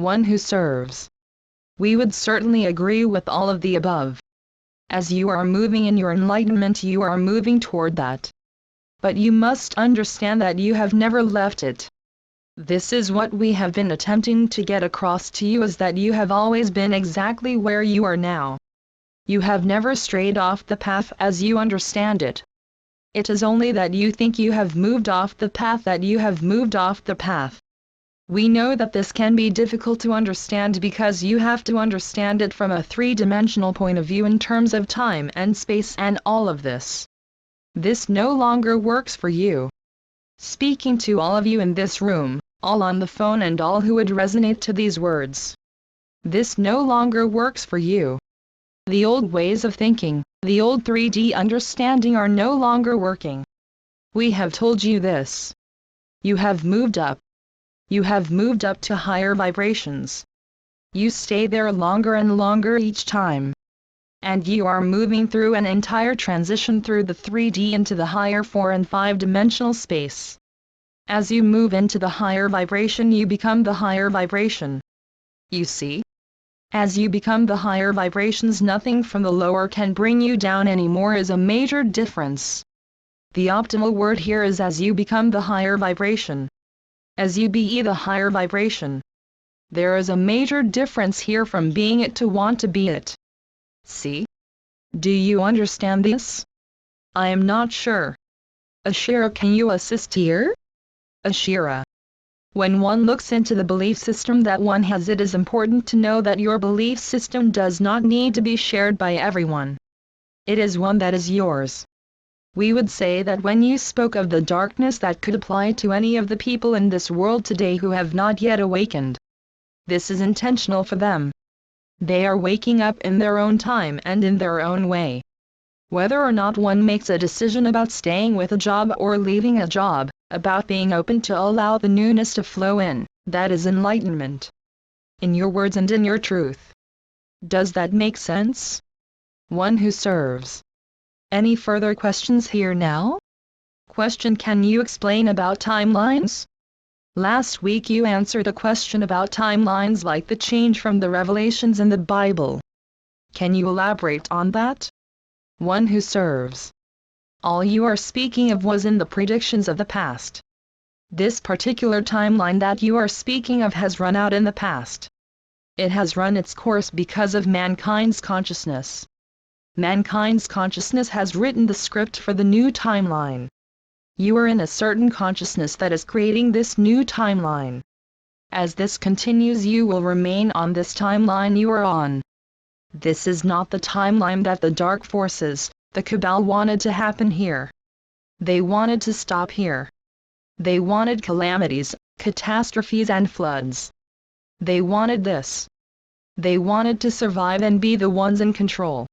one who serves. We would certainly agree with all of the above. As you are moving in your enlightenment, you are moving toward that. But you must understand that you have never left it. This is what we have been attempting to get across to you, is that you have always been exactly where you are now. You have never strayed off the path as you understand it. It is only that you think you have moved off the path that you have moved off the path. We know that this can be difficult to understand because you have to understand it from a three-dimensional point of view in terms of time and space and all of this. This no longer works for you. Speaking to all of you in this room, all on the phone and all who would resonate to these words. This no longer works for you. The old ways of thinking, the old 3D understanding are no longer working. We have told you this. You have moved up. You have moved up to higher vibrations. You stay there longer and longer each time. And you are moving through an entire transition through the 3D into the higher 4 and 5-dimensional space. As you move into the higher vibration, you become the higher vibration. You see? As you become the higher vibrations, nothing from the lower can bring you down anymore is a major difference. The optimal word here is as you become the higher vibration. As you be the higher vibration. There is a major difference here from being it to want to be it. See? Do you understand this? I am not sure. Ashira, can you assist here? Ashira. When one looks into the belief system that one has, it is important to know that your belief system does not need to be shared by everyone. It is one that is yours. We would say that when you spoke of the darkness, that could apply to any of the people in this world today who have not yet awakened. This is intentional for them. They are waking up in their own time and in their own way. Whether or not one makes a decision about staying with a job or leaving a job, about being open to allow the newness to flow in, that is enlightenment. In your words and in your truth. Does that make sense? One who serves. Any further questions here now? Question: can you explain about timelines? Last week you answered a question about timelines, like the change from the revelations in the Bible. Can you elaborate on that? One who serves. All you are speaking of was in the predictions of the past. This particular timeline that you are speaking of has run out in the past. It has run its course because of mankind's consciousness. Mankind's consciousness has written the script for the new timeline. You are in a certain consciousness that is creating this new timeline. As this continues, you will remain on this timeline you are on. This is not the timeline that the dark forces, the Cabal, wanted to happen here. They wanted to stop here. They wanted calamities, catastrophes and floods. They wanted this. They wanted to survive and be the ones in control.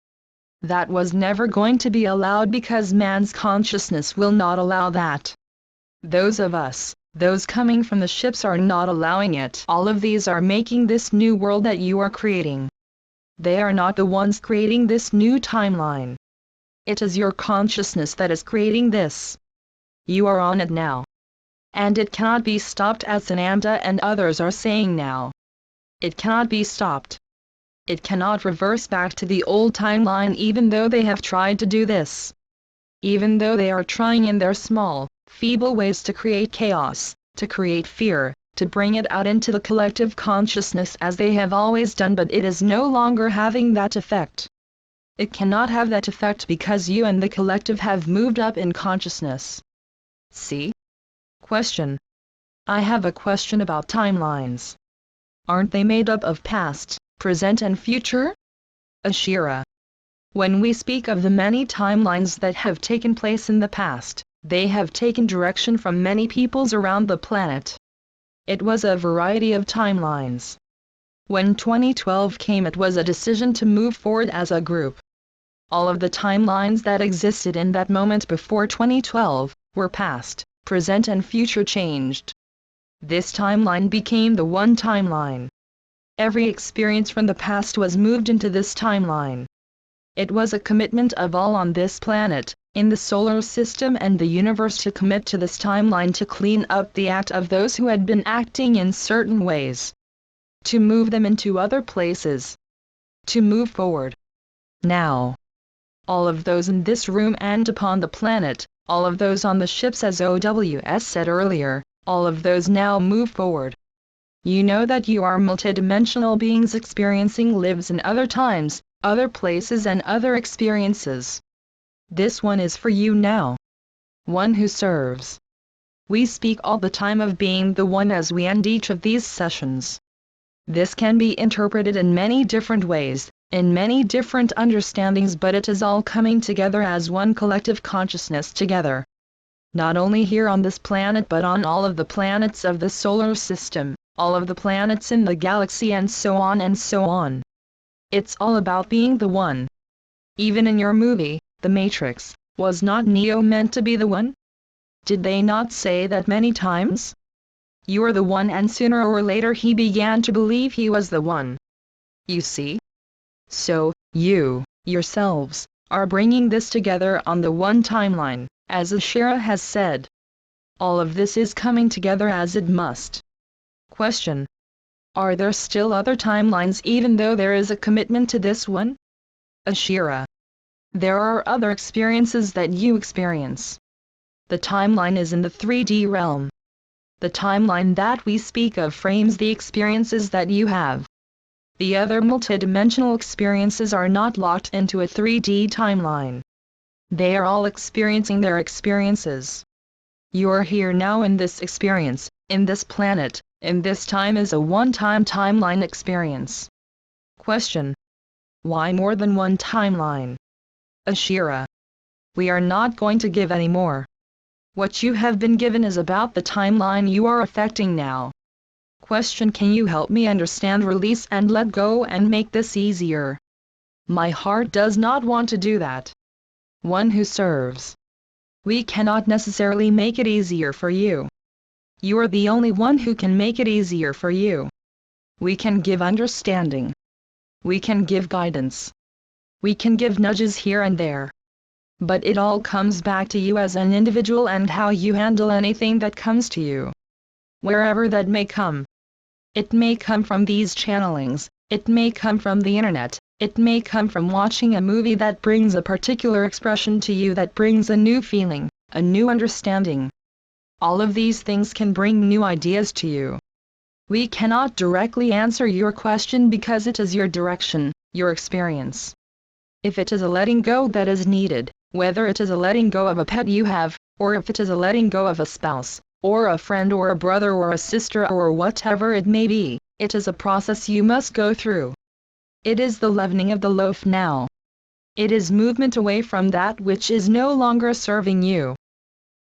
That was never going to be allowed because man's consciousness will not allow that. Those of us, those coming from the ships, are not allowing it. All of these are making this new world that you are creating. They are not the ones creating this new timeline. It is your consciousness that is creating this. You are on it now. And it cannot be stopped, as Sananda and others are saying now. It cannot be stopped. It cannot reverse back to the old timeline, even though they have tried to do this. Even though they are trying in their small, feeble ways to create chaos, to create fear, to bring it out into the collective consciousness as they have always done, but it is no longer having that effect. It cannot have that effect because you and the collective have moved up in consciousness. See? Question. I have a question about timelines. Aren't they made up of past, present and future? Ashira. When we speak of the many timelines that have taken place in the past, they have taken direction from many peoples around the planet. It was a variety of timelines. When 2012 came, it was a decision to move forward as a group. All of the timelines that existed in that moment before 2012 were past, present and future changed. This timeline became the one timeline. Every experience from the past was moved into this timeline. It was a commitment of all on this planet, in the solar system and the universe, to commit to this timeline to clean up the act of those who had been acting in certain ways. to move them into other places, to move forward. Now, all of those in this room and upon the planet, all of those on the ships as OWS said earlier, all of those now move forward. You know that you are multidimensional beings experiencing lives in other times, other places and other experiences. This one is for you now. One who serves. We speak all the time of being the one as we end each of these sessions. This can be interpreted in many different ways, in many different understandings, but it is all coming together as one collective consciousness together. Not only here on this planet but on all of the planets of the solar system, all of the planets in the galaxy and so on and so on. It's all about being the one. Even in your movie, The Matrix, was not Neo meant to be the one? Did they not say that many times? You are the one, and sooner or later he began to believe he was the one. You see? So, you, yourselves, are bringing this together on the one timeline, as Ashira has said. All of this is coming together as it must. Question. Are there still other timelines even though there is a commitment to this one? Ashira. There are other experiences that you experience. The timeline is in the 3D realm. The timeline that we speak of frames the experiences that you have. The other multidimensional experiences are not locked into a 3D timeline. They are all experiencing their experiences. You are here now in this experience, in this planet, in this time is a one-time timeline experience. Question. Why more than one timeline? Ashira. We are not going to give any more. What you have been given is about the timeline you are affecting now. Question. Can you help me understand, release and let go and make this easier? My heart does not want to do that. One who serves. We cannot necessarily make it easier for you. You are the only one who can make it easier for you. We can give understanding. We can give guidance. We can give nudges here and there. But it all comes back to you as an individual and how you handle anything that comes to you. Wherever that may come. It may come from these channelings, it may come from the internet, it may come from watching a movie that brings a particular expression to you, that brings a new feeling, a new understanding. All of these things can bring new ideas to you. We cannot directly answer your question because it is your direction, your experience. If it is a letting go that is needed, whether it is a letting go of a pet you have, or if it is a letting go of a spouse, or a friend or a brother or a sister or whatever it may be, it is a process you must go through. It is the leavening of the loaf now. It is movement away from that which is no longer serving you.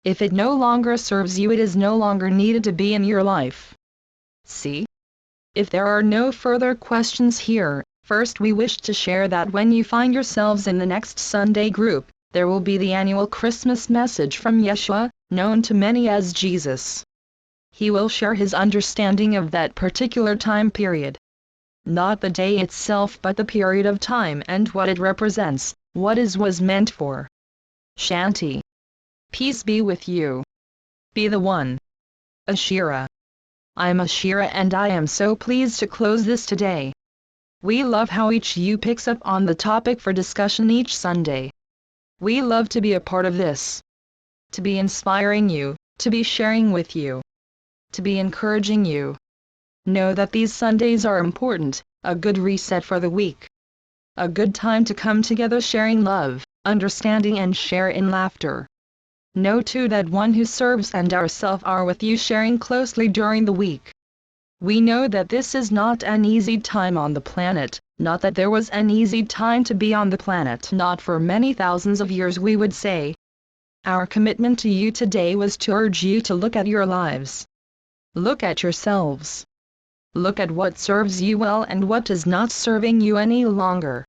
If it no longer serves you, it is no longer needed to be in your life. See? If there are no further questions here, first we wish to share that when you find yourselves in the next Sunday group, there will be the annual Christmas message from Yeshua, known to many as Jesus. He will share his understanding of that particular time period. Not the day itself but the period of time and what it represents, what it was meant for. Shanti. Peace be with you. Be the one. Ashira. I'm Ashira and I am so pleased to close this today. We love how each you picks up on the topic for discussion each Sunday. We love to be a part of this. To be inspiring you, to be sharing with you. To be encouraging you. Know that these Sundays are important, a good reset for the week. A good time to come together sharing love, understanding and share in laughter. Know too that one who serves and ourself are with you sharing closely during the week. We know that this is not an easy time on the planet, not that there was an easy time to be on the planet, not for many thousands of years we would say. Our commitment to you today was to urge you to look at your lives. Look at yourselves. Look at what serves you well and what is not serving you any longer.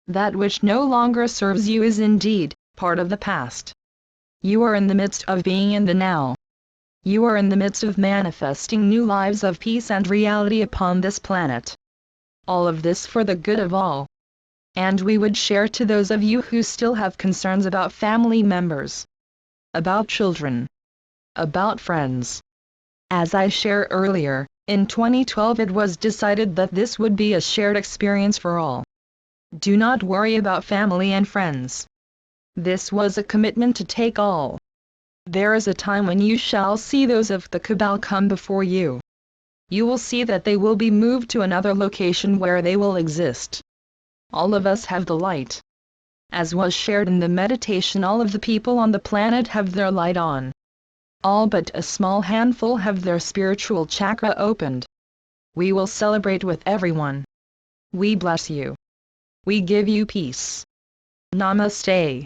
That which no longer serves you is indeed part of the past. You are in the midst of being in the now. You are in the midst of manifesting new lives of peace and reality upon this planet. All of this for the good of all. And we would share to those of you who still have concerns about family members, about children, about friends. As I shared earlier, In 2012 it was decided that this would be a shared experience for all. Do not worry about family and friends. This was a commitment to take all. There is a time when you shall see those of the Cabal come before you. You will see that they will be moved to another location where they will exist. All of us have the light. As was shared in the meditation, all of the people on the planet have their light on. All but a small handful have their spiritual chakra opened. We will celebrate with everyone. We bless you. We give you peace. Namaste.